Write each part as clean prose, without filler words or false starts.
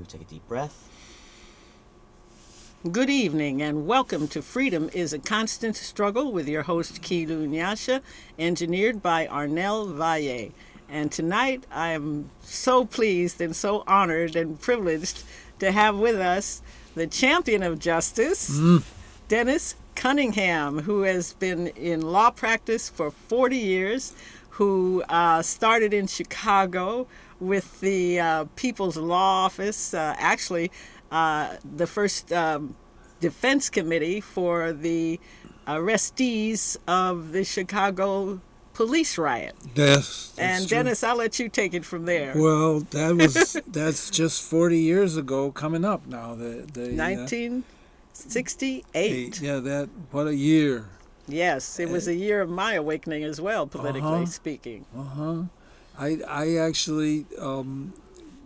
Take a deep breath. Good evening and welcome to Freedom is a Constant Struggle with your host Kilu Nyasha, engineered by Arnell Valle. And tonight I am so pleased and so honored and privileged to have with us the champion of justice, Dennis Cunningham, who has been in law practice for 40 years, who started in Chicago with the People's Law Office, the first defense committee for the arrestees of the Chicago police riot. Yes, And true. Dennis, I'll let you take it from there. Well, that's just 40 years ago, coming up now. The 1968. Yeah, what a year. Yes, it was a year of my awakening as well, politically speaking. I actually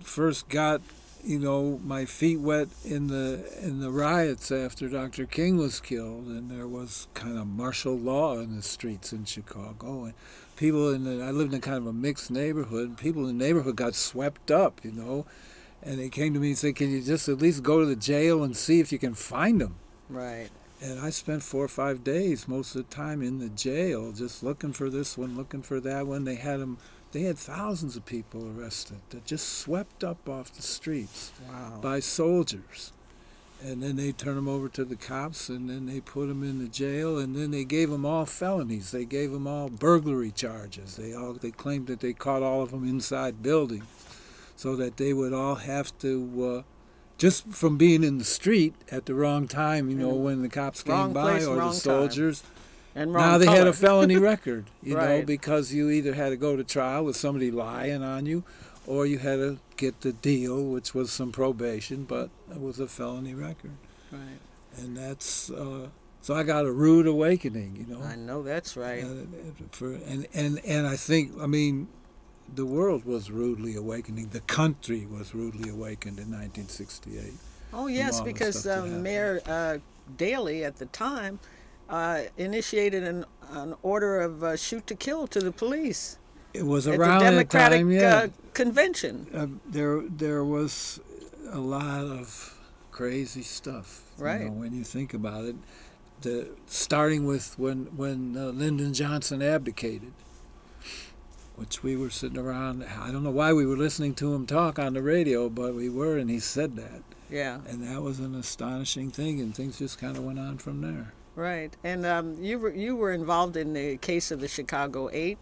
first got my feet wet in the riots after Dr. King was killed, and there was kind of martial law in the streets in Chicago, and I lived in kind of a mixed neighborhood, and people in the neighborhood got swept up, and they came to me and said, "Can you just at least go to the jail and see if you can find them?" Right. And I spent 4 or 5 days most of the time in the jail, just looking for this one, looking for that one. They had thousands of people arrested that just swept up off the streets by soldiers. And then they turned them over to the cops, and then they put them in the jail, and then they gave them all felonies. They gave them all burglary charges. They claimed that they caught all of them inside buildings, so that they would all have to, just from being in the street at the wrong time, when the cops came by, place, or the soldiers. Time. And now they color. had a felony record, right. because you either had to go to trial with somebody lying on you, or you had to get the deal, which was some probation, but it was a felony record. Right. And that's, so I got a rude awakening, I know that's right. And I think, the world was rudely awakening. The country was rudely awakened in 1968. Oh, yes, because Mayor Daley at the time initiated an order of shoot to kill to the police. It was at around the Democratic that time, convention. There was a lot of crazy stuff. Right. When you think about it, starting with when Lyndon Johnson abdicated, which we were sitting around. I don't know why we were listening to him talk on the radio, but we were, and he said that. Yeah. And that was an astonishing thing, and things just kind of went on from there. Right. And you were involved in the case of the Chicago 8.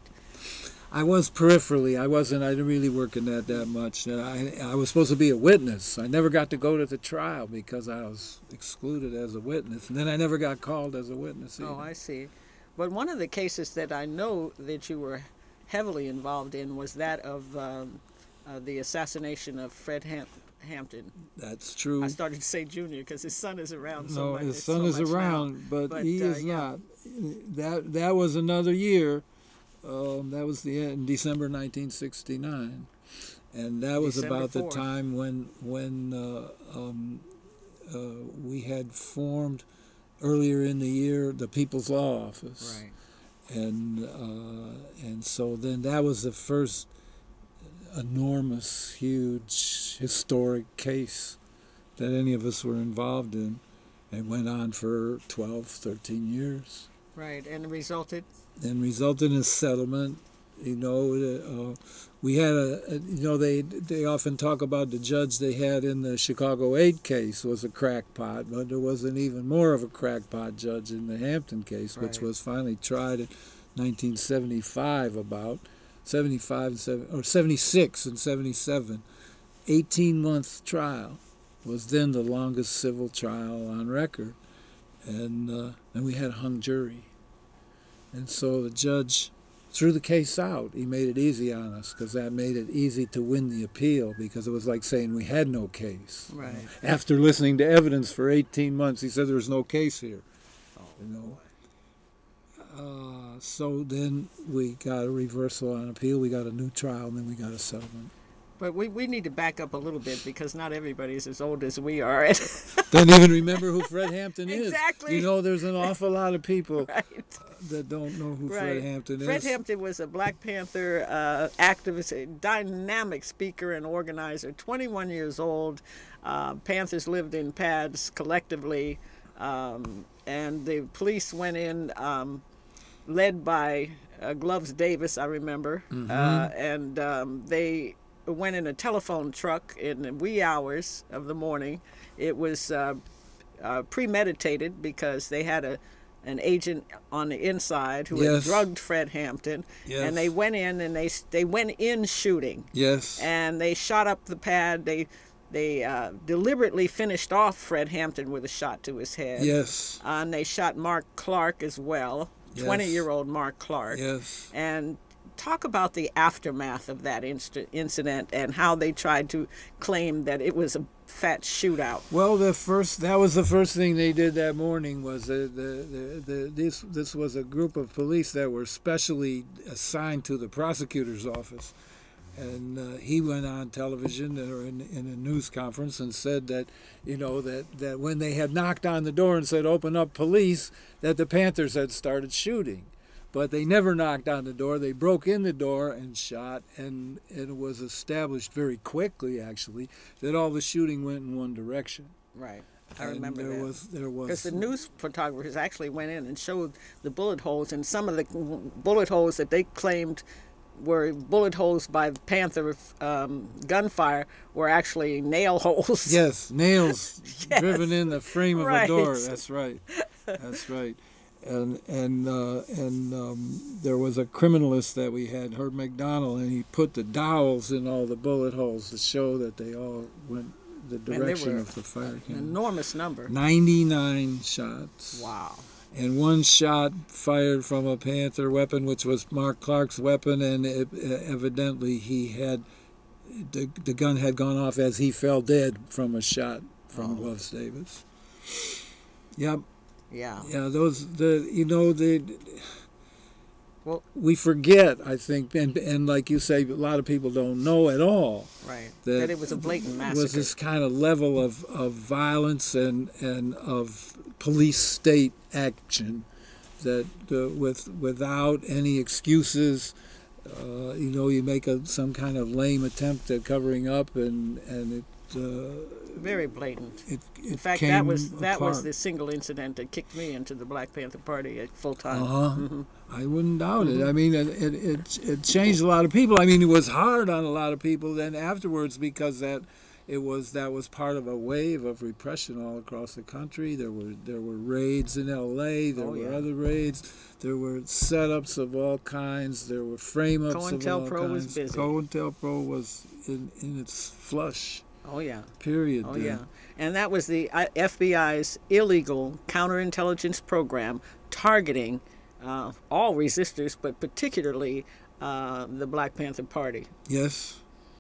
I was peripherally. I didn't really work in that much. I was supposed to be a witness. I never got to go to the trial because I was excluded as a witness. And then I never got called as a witness either. Oh, I see. But one of the cases that I know that you were heavily involved in was that of the assassination of Fred Hampton. That's true. I started to say Junior because his son is around so no, much. his son is around, but he is yeah. not. That was another year. That was in December 1969, and that was December about 4th. the time when we had formed earlier in the year the People's Law Office. Right. And so then that was the first enormous, huge, historic case that any of us were involved in. It went on for 12, 13 years. Right, and resulted in a settlement. We had they often talk about the judge they had in the Chicago 8 case was a crackpot, but there was an even more of a crackpot judge in the Hampton case, right. which was finally tried in 1975, about 76 and 77. 18-month trial was then the longest civil trial on record, and we had a hung jury. And so the judge threw the case out. He made it easy on us because that made it easy to win the appeal, because it was like saying we had no case. Right. After listening to evidence for 18 months, he said there was no case here. So then we got a reversal on appeal. We got a new trial, and then we got a settlement. But we need to back up a little bit because not everybody is as old as we are. Don't even remember who Fred Hampton is. Exactly. You know, there's an awful lot of people Right. that don't know who Right. Fred Hampton is. Fred Hampton was a Black Panther activist, a dynamic speaker and organizer, 21 years old. Panthers lived in pads collectively, and the police went in, led by Gloves Davis, I remember, and they went in a telephone truck in the wee hours of the morning. It was premeditated because they had an agent on the inside who had drugged Fred Hampton, and they went in and they went in shooting. Yes. And they shot up the pad. They deliberately finished off Fred Hampton with a shot to his head. Yes. And they shot Mark Clark as well, 20-year-old Mark Clark. Yes. And talk about the aftermath of that incident and how they tried to claim that it was a fat shootout. Well, that was the first thing they did that morning. Was this was a group of police that were specially assigned to the prosecutor's office, and he went on television or in a news conference and said that that when they had knocked on the door and said open up, police, that the Panthers had started shooting. But they never knocked on the door. They broke in the door and shot, and it was established very quickly, actually, that all the shooting went in one direction. Right. I remember there that. was because the news photographers actually went in and showed the bullet holes, and some of the bullet holes that they claimed were bullet holes by Panther gunfire were actually nail holes. Yes, nails driven in the frame of a door. That's right. That's right. And there was a criminalist that we had, Herb McDonald, and he put the dowels in all the bullet holes to show that they all went the direction of the fire. An enormous number. 99 shots. Wow. And one shot fired from a Panther weapon, which was Mark Clark's weapon, and evidently the gun had gone off as he fell dead from a shot from Gloves Davis. Yep. Yeah. Yeah, we forget, I think, and like you say, a lot of people don't know at all. Right. That it was a blatant massacre. It was this kind of level of violence and of police state action that without any excuses, you make some kind of lame attempt at covering up, and it. Very blatant. In fact, that was the single incident that kicked me into the Black panther Party at full time. Mm-hmm. I wouldn't doubt it. I mean, it changed a lot of people. I mean, it was hard on a lot of people then afterwards because that was part of a wave of repression all across the country. There were raids in L.A. There were other raids. There were setups of all kinds. There were frame-ups of all kinds. COINTELPRO was busy. COINTELPRO was in its flush. Oh, yeah. Period. Oh, yeah. And that was the FBI's illegal counterintelligence program targeting all resistors, but particularly the Black Panther Party. Yes.